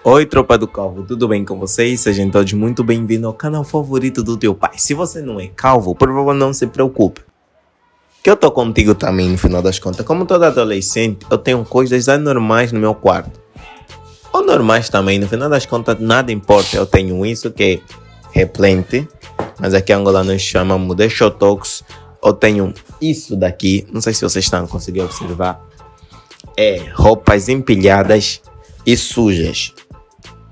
Oi, tropa do calvo, tudo bem com vocês? Sejam todos muito bem-vindos ao canal favorito do teu pai. Se você não é calvo, por favor não se preocupe, que eu tô contigo também no final das contas. Como todo adolescente, eu tenho coisas anormais no meu quarto. Ou normais também, no final das contas nada importa. Eu tenho isso que é replente, mas aqui em Angola nós chamamos de Xotox. Eu tenho isso daqui, não sei se vocês estão conseguindo observar. É roupas empilhadas e sujas.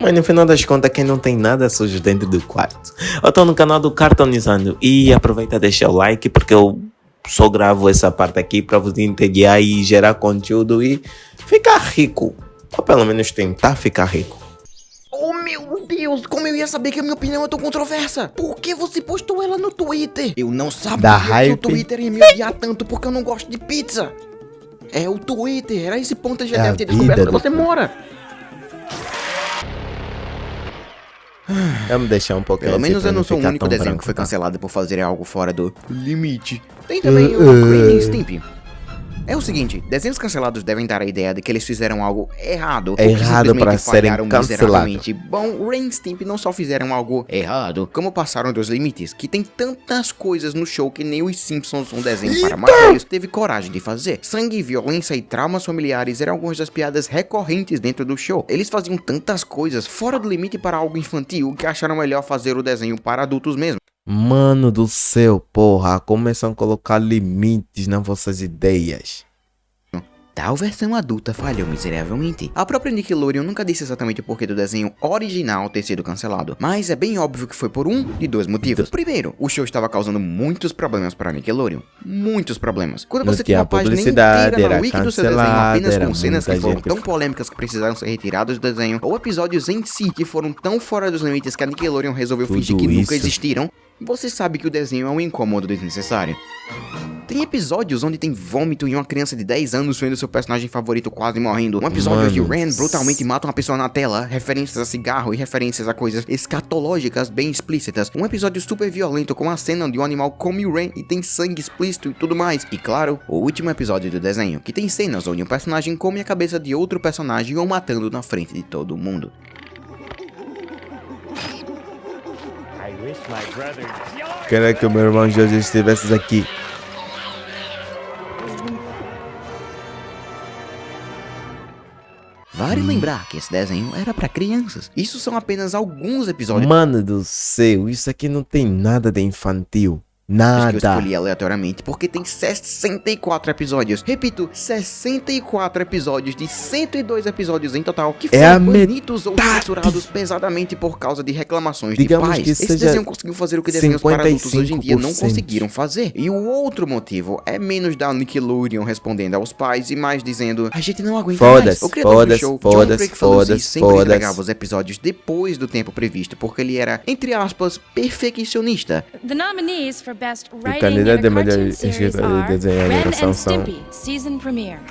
Mas no final das contas, quem não tem nada sujo dentro do quarto? Eu tô no canal do Cartonizando e aproveita e deixa o like, porque eu só gravo essa parte aqui para vos entediar e gerar conteúdo e ficar rico. Ou pelo menos tentar ficar rico. Oh meu Deus, como eu ia saber que a minha opinião é tão controversa? Por que você postou ela no Twitter? Eu não sabia que o Twitter ia me odiar tanto porque eu não gosto de pizza. É o Twitter, era esse ponto que já deve ter descoberto onde você mora. Vamos deixar um pouco. Pelo menos eu não sou o único desenho que foi cancelado por fazer algo fora do limite. Tem também o Ren e Stimpy. É o seguinte, desenhos cancelados devem dar a ideia de que eles fizeram algo errado. Errado para serem cancelados. Bom, Ren e Stimpy não só fizeram algo errado, como passaram dos limites, que tem tantas coisas no show que nem os Simpsons, um desenho para mais velhos, teve coragem de fazer. Sangue, violência e traumas familiares eram algumas das piadas recorrentes dentro do show. Eles faziam tantas coisas fora do limite para algo infantil que acharam melhor fazer o desenho para adultos mesmo. Mano do céu, porra, começam a colocar limites nas vossas ideias. Tal versão adulta falhou miseravelmente. A própria Nickelodeon nunca disse exatamente o porquê do desenho original ter sido cancelado, mas é bem óbvio que foi por um de dois motivos. Primeiro, o show estava causando muitos problemas para a Nickelodeon. Muitos problemas. Quando você tem uma página inteira na wiki do seu desenho apenas com cenas que foram tão polêmicas que precisaram ser retiradas do desenho, ou episódios em si que foram tão fora dos limites que a Nickelodeon resolveu fingir que nunca existiram, você sabe que o desenho é um incômodo desnecessário. Tem episódios onde tem vômito e uma criança de 10 anos vendo seu personagem favorito quase morrendo. Um episódio onde o Ren brutalmente mata uma pessoa na tela, referências a cigarro e referências a coisas escatológicas bem explícitas. Um episódio super violento com a cena onde um animal come o Ren e tem sangue explícito e tudo mais. E claro, o último episódio do desenho, que tem cenas onde um personagem come a cabeça de outro personagem ou matando na frente de todo mundo. Quero que o meu irmão Jorge estivesse aqui. Vale lembrar que esse desenho era pra crianças. Isso são apenas alguns episódios. Mano do céu, isso aqui não tem nada de infantil. Nada. Que eu escolhi aleatoriamente porque tem 64 episódios. Repito, 64 episódios de 102 episódios em total que foram banidos ou censurados pesadamente por causa de reclamações de pais. Esse desenho conseguiu fazer o que desenhos para adultos hoje em dia não conseguiram fazer. E o outro motivo é menos da Nickelodeon respondendo aos pais e mais dizendo: a gente não aguenta mais. O criador do show, John Kricfalusi, sempre entregava os episódios depois do tempo previsto porque ele era, entre aspas, perfeccionista. The nominees for Best O Writing candidato in de a melhor Cartoon Series escritor de are desenho e Ren animação and são... Stimpy Season Premiere.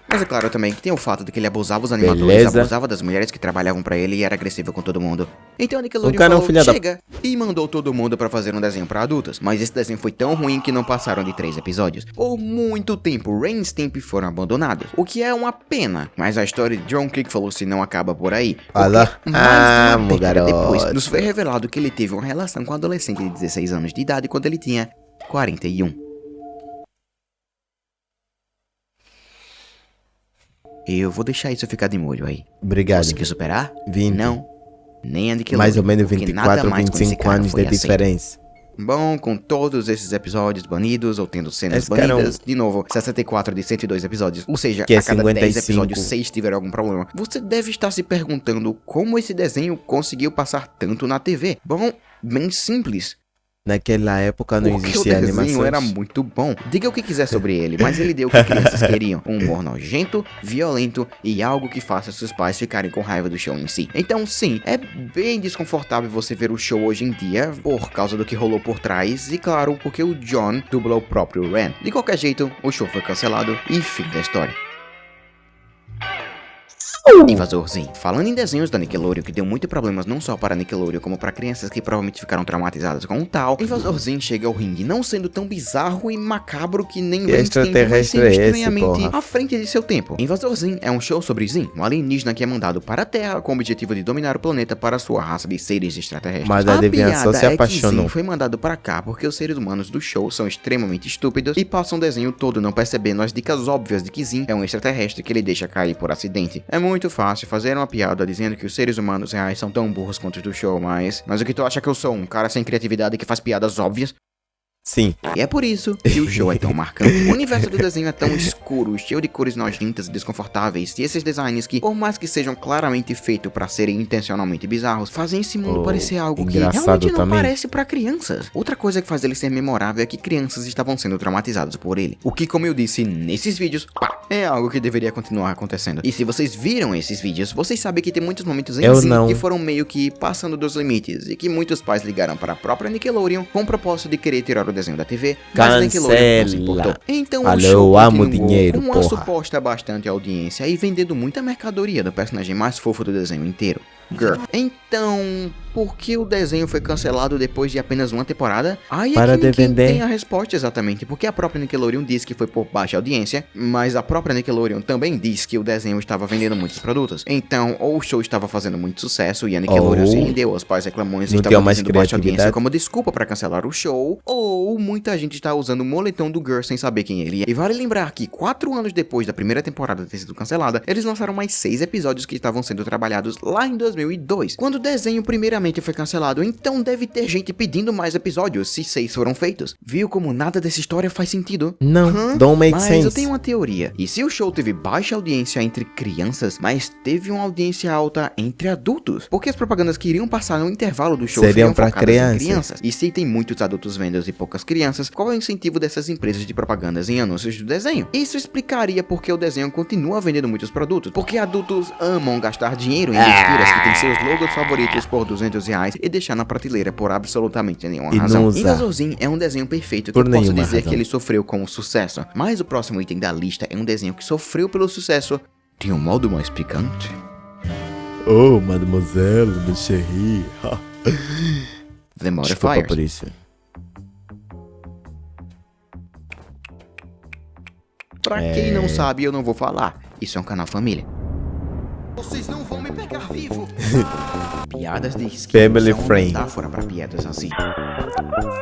Mas é claro também que tem o fato de que ele abusava os animadores, abusava das mulheres que trabalhavam pra ele e era agressivo com todo mundo. Então a Nickelodeon falou, chega, e mandou todo mundo pra fazer um desenho pra adultos. Mas esse desenho foi tão ruim que não passaram de 3 episódios. Por muito tempo, Ren e Stimpy foram abandonados, o que é uma pena. Mas a história de John Kricfalusi não acaba por aí. Fala. Mais de uma década depois, nos foi revelado que ele teve uma relação com um adolescente de 16 anos de idade quando ele tinha 41. Eu vou deixar isso ficar de molho aí. Obrigado. Conseguiu superar? 20. Não. Nem a Nickelodeon. Mais ou menos 24, 25 anos de diferença. Bom, com todos esses episódios banidos ou tendo cenas banidas, de novo, 64 de 102 episódios, ou seja, que a cada 55. 10 episódios 6 tiveram algum problema, você deve estar se perguntando como esse desenho conseguiu passar tanto na TV. Bom, bem simples. Naquela época não existia animação. O desenho era muito bom. Diga o que quiser sobre ele, mas ele deu o que crianças queriam. Um humor nojento, violento e algo que faça seus pais ficarem com raiva do show em si. Então sim, é bem desconfortável você ver o show hoje em dia por causa do que rolou por trás e claro, porque o John dublou o próprio Ren. De qualquer jeito, o show foi cancelado e fim da história. Invasorzinho. Falando em desenhos da Nickelodeon que deu muitos problemas não só para a Nickelodeon como para crianças que provavelmente ficaram traumatizadas com o tal, Invasorzinho chega ao ringue não sendo tão bizarro e macabro que nem Que extraterrestre é esse, estranhamente porra? à frente de seu tempo. Invasorzinho é um show sobre Zin, um alienígena que é mandado para a Terra com o objetivo de dominar o planeta para sua raça de seres extraterrestres. Mas adivinha só, se é que apaixonou. Zin foi mandado para cá porque os seres humanos do show são extremamente estúpidos e passam o desenho todo não percebendo as dicas óbvias de que Zin é um extraterrestre que ele deixa cair por acidente. É muito fácil fazer uma piada dizendo que os seres humanos reais são tão burros quanto os do show, mas o que tu acha que eu sou? Um cara sem criatividade que faz piadas óbvias? Sim. E é por isso que o show é tão marcante. O universo do desenho é tão escuro, cheio de cores nojentas e desconfortáveis, e esses designs que, por mais que sejam claramente feitos para serem intencionalmente bizarros, fazem esse mundo parecer algo que engraçado realmente não também. parece para crianças. Outra coisa que faz ele ser memorável é que crianças estavam sendo traumatizadas por ele. O que, como eu disse nesses vídeos, é algo que deveria continuar acontecendo. E se vocês viram esses vídeos, vocês sabem que tem muitos momentos em Eu Zin não. que foram meio que passando dos limites, e que muitos pais ligaram para a própria Nickelodeon com o propósito de querer tirar o desenho da TV, mas a Nickelodeon não se importou. Então Alô, o show amo continuou dinheiro, com uma porra. suposta bastante audiência e vendendo muita mercadoria do personagem mais fofo do desenho inteiro, Girl. Então, por que o desenho foi cancelado depois de apenas uma temporada? Aí é Para que ninguém defender. tem a resposta exatamente, porque a própria Nickelodeon disse que foi por baixa audiência, mas a própria Nickelodeon também disse que o desenho estava vendendo muitos produtos. Então, ou o show estava fazendo muito sucesso e a Nickelodeon Ou se rendeu aos pais reclamões e não estava tinha mais dizendo baixa audiência criatividade. como desculpa para cancelar o show, ou muita gente está usando o moletom do Girl sem saber quem ele é. E vale lembrar que 4 anos depois da primeira temporada ter sido cancelada, eles lançaram mais 6 episódios que estavam sendo trabalhados lá em 2002, quando o desenho primeiramente foi cancelado. Então deve ter gente pedindo mais episódios se 6 foram feitos. Viu como nada dessa história faz sentido? Não, don't make Mas sense. eu tenho uma teoria. E se o show teve baixa audiência entre crianças, mas teve uma audiência alta entre adultos? Porque as propagandas que iriam passar no intervalo do show Seriam pra focadas em crianças. E se tem muitos adultos vendo e poucas crianças, qual é o incentivo dessas empresas de propagandas em anúncios do desenho? Isso explicaria porque o desenho continua vendendo muitos produtos. Porque adultos amam gastar dinheiro em besteiras que têm seus logos favoritos por R$200 e deixar na prateleira por absolutamente nenhuma E não razão. usar. Invasorzinho é um desenho perfeito que Por eu posso nenhuma dizer razão. que ele sofreu com o sucesso. Mas o próximo item da lista é um desenho que sofreu pelo sucesso de um modo mais picante. Oh, mademoiselle, meu chéri. The Desculpa Modifiers. por isso. Pra quem não sabe, eu não vou falar. Isso é um canal família. Vocês não vão me pegar vivo. Piadas de esquina Family são uma friend. metáfora pra piadas assim.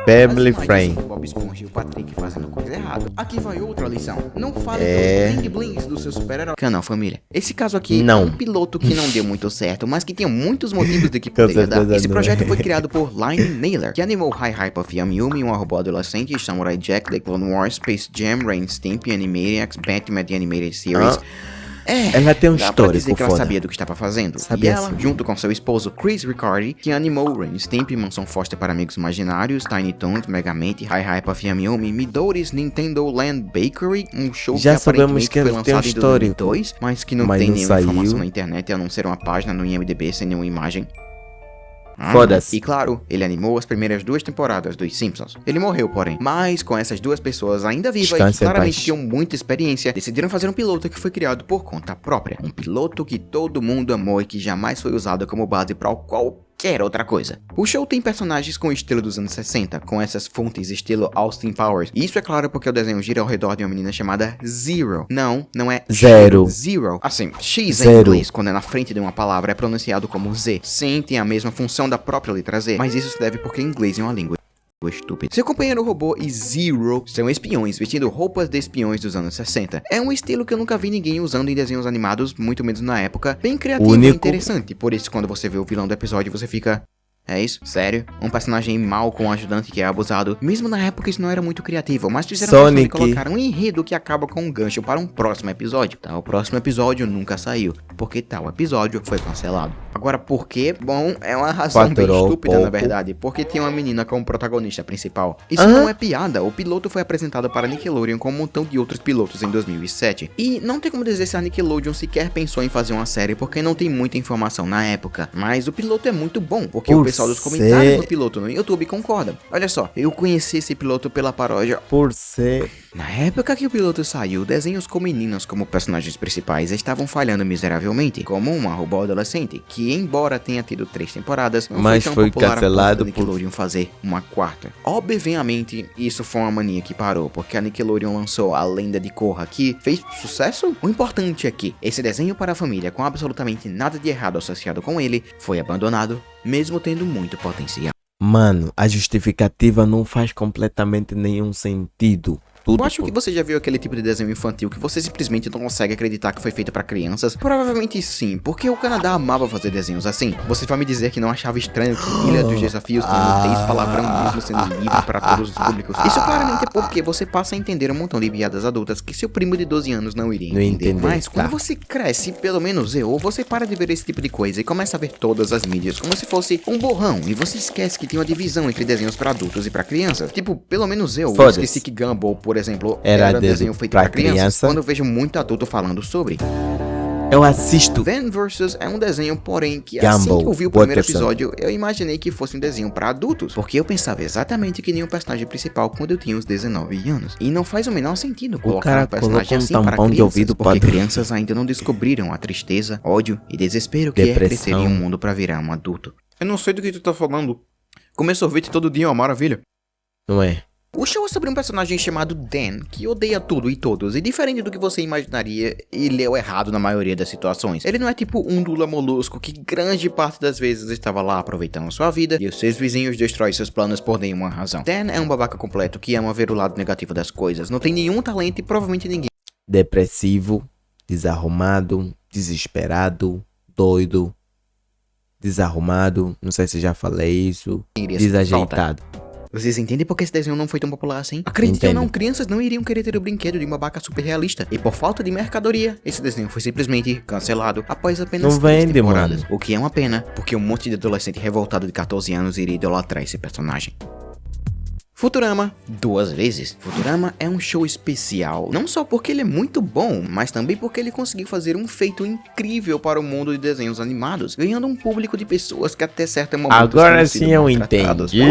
Family As imagens friend. do Bob Esponja e o Patrick fazendo coisa errada. Aqui vai outra lição. Não fale É. dos bling blings do seu super-herói. Canal família. Esse caso aqui Não. é um piloto que não deu muito certo, mas que tinha muitos motivos de que Com poderia dar. certeza Esse não projeto é. foi criado por Line Naylor, que animou High Hype of Yum Yumi, um robô adolescente, Samurai Jack, The Clone Wars, Space Jam, Ren Stimpy, Animaniacs, Batman The Animated Series. Ela tem um Dá pra dizer histórico que ela foda. sabia do que estava fazendo. Sabia E ela, sim. junto com seu esposo Chris Riccardi, que animou Ren Stimpy, Mansão Foster para Amigos Imaginários, Tiny Toons, Megamente, High Hype of Yum Yumi, Midori's Nintendo Land Bakery, um show Já que sabemos aparentemente que foi ela tem um lançado em histórico. 2002, mas que não Mas tem não nenhuma saiu. informação na internet, a não ser uma página no IMDb sem nenhuma imagem. Foda-se. E claro, ele animou as primeiras 2 temporadas dos Simpsons. Ele morreu, porém. Mas com essas 2 pessoas ainda vivas e que Descanse em claramente paz. tinham muita experiência, decidiram fazer um piloto que foi criado por conta própria. Um piloto que todo mundo amou e que jamais foi usado como base para qualquer outra coisa. O show tem personagens com o estilo dos anos 60, com essas fontes estilo Austin Powers. E isso é claro porque o desenho gira ao redor de uma menina chamada Zero. Não é Zero. Zero. Assim, X em Zero. inglês, quando é na frente de uma palavra, é pronunciado como Z. Sim, tem a mesma função da própria letra Z, mas isso se deve porque inglês é uma língua estúpido. Seu companheiro robô e Zero são espiões vestindo roupas de espiões dos anos 60. É um estilo que eu nunca vi ninguém usando em desenhos animados, muito menos na época. Bem criativo e Único. interessante, por isso quando você vê o vilão do episódio você fica... É isso? Sério? Um personagem mau com um ajudante que é abusado. Mesmo na época isso não era muito criativo, mas fizeram questão de Sonic. colocar um enredo que acaba com um gancho para um próximo episódio. Tá, o próximo episódio nunca saiu, porque tal episódio foi cancelado. Agora, por quê? Bom, é uma razão bem Faturou estúpida, na pouco. verdade, porque tem uma menina como protagonista principal. Isso não é piada, o piloto foi apresentado para Nickelodeon com um montão de outros pilotos em 2007. E não tem como dizer se a Nickelodeon sequer pensou em fazer uma série, porque não tem muita informação na época. Mas o piloto é muito bom, porque o Por pessoal dos ser- comentários no piloto no YouTube concorda. Olha só, eu conheci esse piloto pela paródia. Por ser Na época que o piloto saiu, desenhos com meninas como personagens principais estavam falhando miseravelmente, como uma robô adolescente, que embora tenha tido 3 temporadas, não Mas foi tão foi popular a cancelado ponto da Nickelodeon fazer uma 4ª. Obviamente, isso foi uma mania que parou, porque a Nickelodeon lançou A Lenda de Korra, que fez sucesso. O importante é que esse desenho para a família, com absolutamente nada de errado associado com ele, foi abandonado, mesmo tendo muito potencial. Mano, a justificativa não faz completamente nenhum sentido. Tudo Eu acho que você já viu aquele tipo de desenho infantil que você simplesmente não consegue acreditar que foi feito pra crianças? Provavelmente sim, porque o Canadá amava fazer desenhos assim. Você vai me dizer que não achava estranho que Ilha dos Desafios tenha nudez palavrão mesmo sendo livre para todos os públicos? Isso claramente é porque você passa a entender um montão de piadas adultas que seu primo de 12 anos não iria entender. Mas quando você cresce, pelo menos eu, você para de ver esse tipo de coisa e começa a ver todas as mídias como se fosse um borrão, e você esquece que tem uma divisão entre desenhos pra adultos e pra crianças. Tipo, pelo menos eu esqueci que Gumball, por exemplo, era desenho feito pra crianças, quando eu vejo muito adulto falando sobre. Eu assisto. Then Versus é um desenho, porém, que assim que eu vi o primeiro episódio, eu imaginei que fosse um desenho pra adultos, porque eu pensava exatamente que nem o personagem principal quando eu tinha uns 19 anos. E não faz o menor sentido colocar um personagem assim para crianças, porque crianças ainda não descobriram a tristeza, ódio e desespero que é crescer em um mundo pra virar um adulto. Eu não sei do que tu tá falando. Comer sorvete todo dia é uma maravilha. Não é? O show é sobre um personagem chamado Dan, que odeia tudo e todos, e diferente do que você imaginaria, ele é o errado na maioria das situações. Ele não é tipo um Lula Molusco, que grande parte das vezes estava lá aproveitando sua vida, e os seus vizinhos destroem seus planos por nenhuma razão. Dan é um babaca completo que ama ver o lado negativo das coisas, não tem nenhum talento e provavelmente ninguém. Depressivo, desarrumado, desesperado, doido, desarrumado, não sei se já falei isso, desajeitado. Vocês entendem por que esse desenho não foi tão popular assim? Acredite ou não, crianças não iriam querer ter o brinquedo de um babaca super realista. E por falta de mercadoria, esse desenho foi simplesmente cancelado após apenas 3 temporadas. Mano. O que é uma pena, porque um monte de adolescente revoltado de 14 anos iria idolatrar esse personagem. Futurama, 2 vezes. Futurama é um show especial, não só porque ele é muito bom, mas também porque ele conseguiu fazer um feito incrível para o mundo de desenhos animados, ganhando um público de pessoas que até certo momento agora sim eu entendi.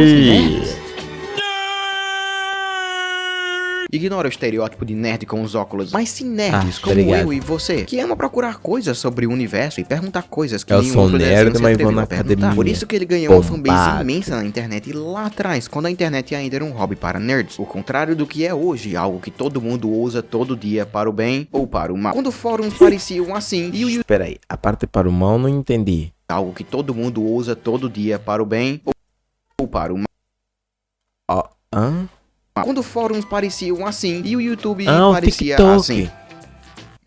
Ignora o estereótipo de nerd com os óculos, mas sim nerds como eu e você, que ama procurar coisas sobre o universo e perguntar coisas que nenhum outro desenho se atreveu a perguntar. Por isso que ele ganhou uma fanbase imensa na internet lá atrás, quando a internet ainda era um hobby para nerds, o contrário do que é hoje, algo que todo mundo usa todo dia para o bem ou para o mal. Quando fóruns pareciam assim e o YouTube... Espera aí, a parte para o mal não entendi. Algo que todo mundo usa todo dia para o bem ou para o mal. Quando fóruns pareciam assim e o YouTube parecia assim.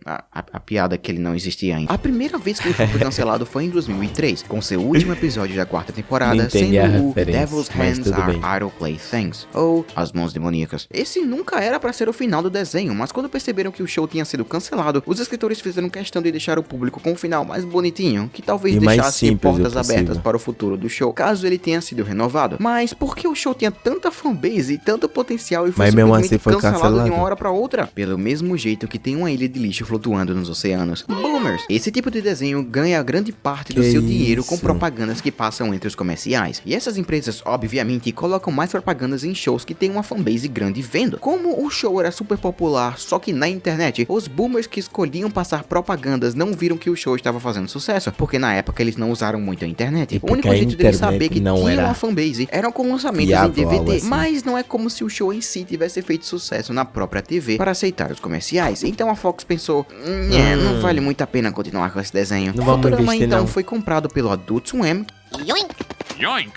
A piada é que ele não existia ainda. A primeira vez que ele foi cancelado foi em 2003, com seu último episódio da 4ª temporada sendo o Devil's Hands Are Idle Playthings, ou As Mãos Demoníacas. Esse nunca era pra ser o final do desenho, mas quando perceberam que o show tinha sido cancelado, os escritores fizeram questão de deixar o público com um final mais bonitinho, que talvez deixasse portas abertas para o futuro do show, caso ele tenha sido renovado. Mas por que o show tinha tanta fanbase e tanto potencial e foi simplesmente cancelado de uma hora pra outra? Pelo mesmo jeito que tem uma ilha de lixo flutuando nos oceanos. Boomers. Esse tipo de desenho ganha grande parte do seu dinheiro com propagandas que passam entre os comerciais. E essas empresas, obviamente, colocam mais propagandas em shows que tem uma fanbase grande vendo. Como o show era super popular, só que na internet, os boomers que escolhiam passar propagandas não viram que o show estava fazendo sucesso, porque na época eles não usaram muito a internet. O único jeito deles saber que tinha uma fanbase eram com lançamentos em DVD, assim. Mas não é como se o show em si tivesse feito sucesso na própria TV para aceitar os comerciais. Então a Fox pensou, não vale muito a pena continuar com esse desenho. Futurama então foi comprado pelo Adult Swim,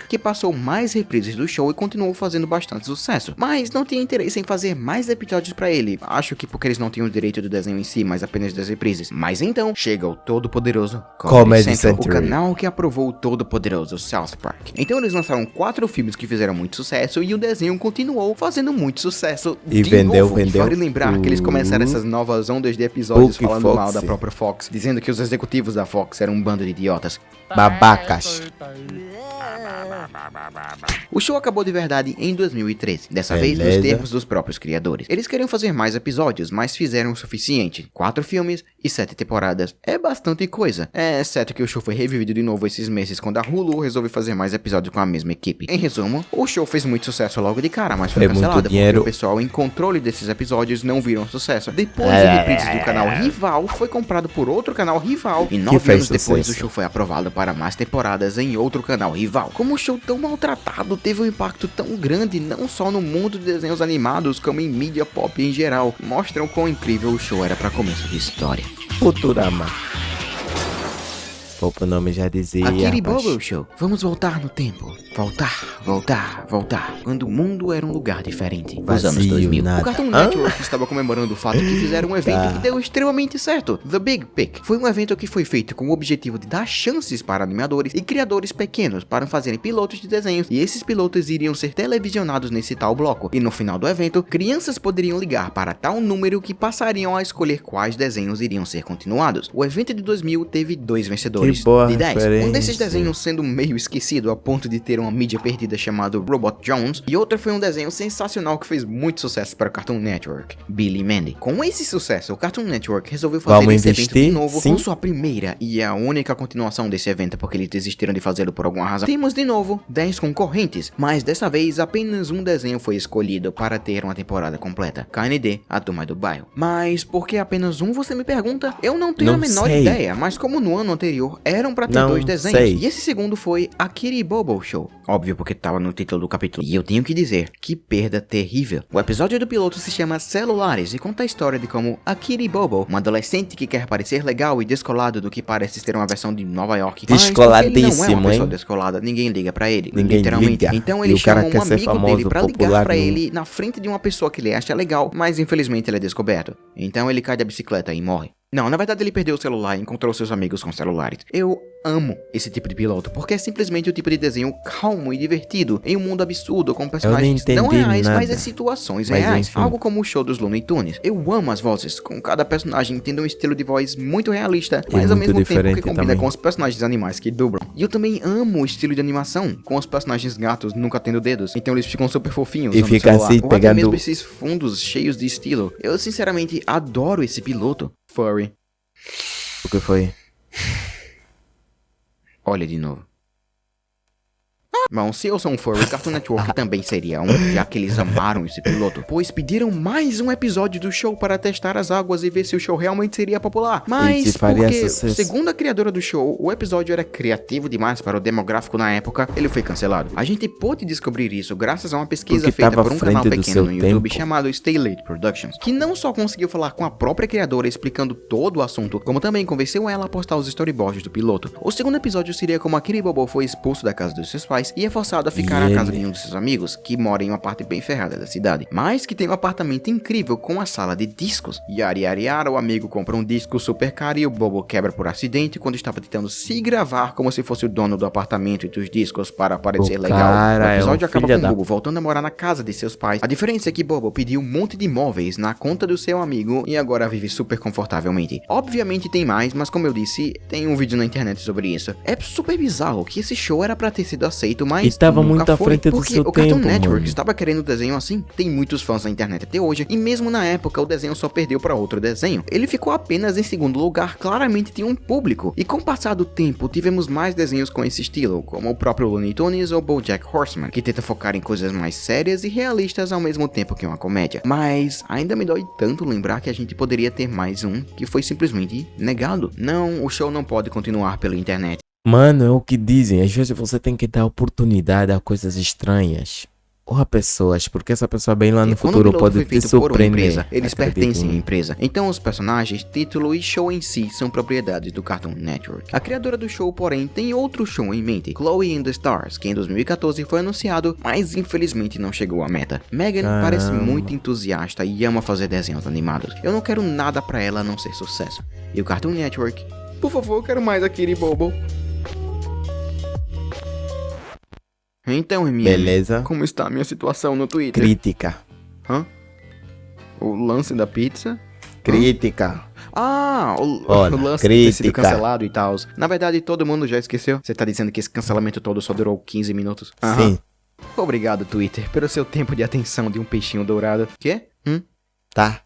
que passou mais reprises do show e continuou fazendo bastante sucesso, mas não tinha interesse em fazer mais episódios pra ele. Acho que porque eles não tinham o direito do desenho em si, mas apenas das reprises. Mas então chega o todo-poderoso Comedy Central, o canal que aprovou o todo-poderoso South Park. Então eles lançaram 4 filmes que fizeram muito sucesso e o desenho continuou fazendo muito sucesso e vendeu. Vale lembrar que eles começaram essas novas ondas de episódios falando mal da própria Fox, dizendo que os executivos da Fox eram um bando de idiotas, babacas. O show acabou de verdade em 2013, dessa vez nos Beleza. termos dos próprios criadores. Eles queriam fazer mais episódios, mas fizeram o suficiente. 4 filmes e 7 temporadas. É bastante coisa. É certo que o show foi revivido de novo esses meses quando a Hulu resolveu fazer mais episódios com a mesma equipe. Em resumo, o show fez muito sucesso logo de cara, mas foi É muito cancelado porque dinheiro. o pessoal em controle desses episódios não viram sucesso. Depois, a reprise do canal rival foi comprado por outro canal rival e 9 fez anos depois sucesso. o show foi aprovado para mais temporadas em outro canal rival. Como o show tão maltratado teve um impacto tão grande não só no mundo de desenhos animados como em mídia pop em geral, mostram quão incrível o show era para começo de história. Futurama. O próprio nome já dizia. Akiri rapaz. Bobo Show. Vamos voltar no tempo. Voltar. Quando o mundo era um lugar diferente. Nos Vazio, anos 2000. nada. O Cartoon Network estava comemorando o fato que fizeram um evento que deu extremamente certo. The Big Pick. Foi um evento que foi feito com o objetivo de dar chances para animadores e criadores pequenos para fazerem pilotos de desenhos. E esses pilotos iriam ser televisionados nesse tal bloco. E no final do evento, crianças poderiam ligar para tal número que passariam a escolher quais desenhos iriam ser continuados. O evento de 2000 teve 2 vencedores Que boa de 10. Um referência. desses desenhos sendo meio esquecido a ponto de ter uma mídia perdida chamado Robot Jones, e outro foi um desenho sensacional que fez muito sucesso para o Cartoon Network, Billy Mandy. Com esse sucesso, o Cartoon Network resolveu fazer Vamos esse evento de investir? novo Sim. com sua primeira e a única continuação desse evento porque eles desistiram de fazê-lo por alguma razão. Temos de novo 10 concorrentes, mas dessa vez apenas um desenho foi escolhido para ter uma temporada completa, KND, a Turma do Bairro. Mas por que apenas um, você me pergunta? Eu não tenho Não a menor sei. ideia, mas como no ano anterior eram pra ter Não 2 desenhos, sei. e esse segundo foi Akiri Bobo Show. Óbvio, porque tava no título do capítulo. E eu tenho que dizer, que perda terrível. O episódio do piloto se chama Celulares e conta a história de como Akiri Bobo, uma adolescente que quer parecer legal e descolado do que parece ser uma versão de Nova York, mas porque ele não é Descoladíssimo, uma pessoa hein? descolada, ninguém liga pra ele, Ninguém literalmente. liga. Então E ele o cara chama um quer ser amigo famoso, dele pra ligar popular pra no- ele na frente de uma pessoa que ele acha legal, mas infelizmente ele é descoberto. Então ele cai da bicicleta e morre. Não, na verdade ele perdeu o celular e encontrou seus amigos com celulares. Eu amo esse tipo de piloto, porque é simplesmente o tipo de desenho calmo e divertido, em um mundo absurdo, com personagens entendi não reais, mas nada. as situações Mas, reais. enfim. Algo como o show dos Looney Tunes. Eu amo as vozes, com cada personagem tendo um estilo de voz muito realista, E mas ao muito mesmo tempo que diferente combina também. com os personagens animais que dublam. E eu também amo o estilo de animação, com os personagens gatos nunca tendo dedos, então eles ficam super fofinhos. E usando o fica celular. assim, Ou até pegando- mesmo esses fundos cheios de estilo. Eu sinceramente adoro esse piloto. Furry. O que foi? Olha de novo. Bom, se eu sou um furry, Cartoon Network também seria um, já que eles amaram esse piloto, pois pediram mais um episódio do show para testar as águas e ver se o show realmente seria popular. Mas se faria porque, sucesso. segundo a criadora do show, o episódio era criativo demais para o demográfico na época, ele foi cancelado. A gente pôde descobrir isso graças a uma pesquisa Porque feita tava por um à frente canal do pequeno seu no YouTube tempo. chamado Stay Late Productions, que não só conseguiu falar com a própria criadora explicando todo o assunto, como também convenceu ela a postar os storyboards do piloto. O segundo episódio seria como Akiri Bobo foi expulso da casa dos seus pais e é forçado a ficar E na casa ele- de um de seus amigos, que mora em uma parte bem ferrada da cidade, mas que tem um apartamento incrível com a sala de discos. Yari yari yara, o amigo compra um disco super caro e o Bobo quebra por acidente quando estava tentando se gravar como se fosse o dono do apartamento e dos discos para parecer O legal. cara O é um episódio acaba filho com da- o Bobo voltando a morar na casa de seus pais. A diferença é que Bobo pediu um monte de móveis na conta do seu amigo e agora vive super confortavelmente. Obviamente tem mais, mas como eu disse, tem um vídeo na internet sobre isso. É super bizarro que esse show era pra ter sido aceito, mas E tava nunca muito à foi, frente do porque seu o Cartoon tempo, Network mano. estava querendo desenho assim. Tem muitos fãs na internet até hoje, e mesmo na época o desenho só perdeu pra outro desenho. Ele ficou apenas em segundo lugar, claramente tinha um público. E com o passar do tempo, tivemos mais desenhos com esse estilo, como o próprio Looney Tunes ou BoJack Horseman, que tenta focar em coisas mais sérias e realistas ao mesmo tempo que uma comédia. Mas ainda me dói tanto lembrar que a gente poderia ter mais um que foi simplesmente negado. Não, o show não pode continuar pela internet. Mano, é o que dizem. Às vezes você tem que dar oportunidade a coisas estranhas. Ou a pessoas, porque essa pessoa bem lá no E quando o futuro piloto pode foi te feito por uma surpreender. empresa, eles Acredite pertencem em à mim. empresa. Então os personagens, título e show em si são propriedades do Cartoon Network. A criadora do show, porém, tem outro show em mente, Chloe and the Stars, que em 2014 foi anunciado, mas infelizmente não chegou à meta. Megan Caramba. parece muito entusiasta e ama fazer desenhos animados. Eu não quero nada pra ela a não ser sucesso. E o Cartoon Network, por favor, eu quero mais Akiri Bobo. Então, Hermione, Beleza. como está a minha situação no Twitter? Crítica. Hã? O lance da pizza? Crítica. Ah, Olha, o lance de ter sido crítica. cancelado e tal. Na verdade, todo mundo já esqueceu. Você tá dizendo que esse cancelamento todo só durou 15 minutos? Sim. Obrigado, Twitter, pelo seu tempo de atenção de um peixinho dourado. Quê? Tá.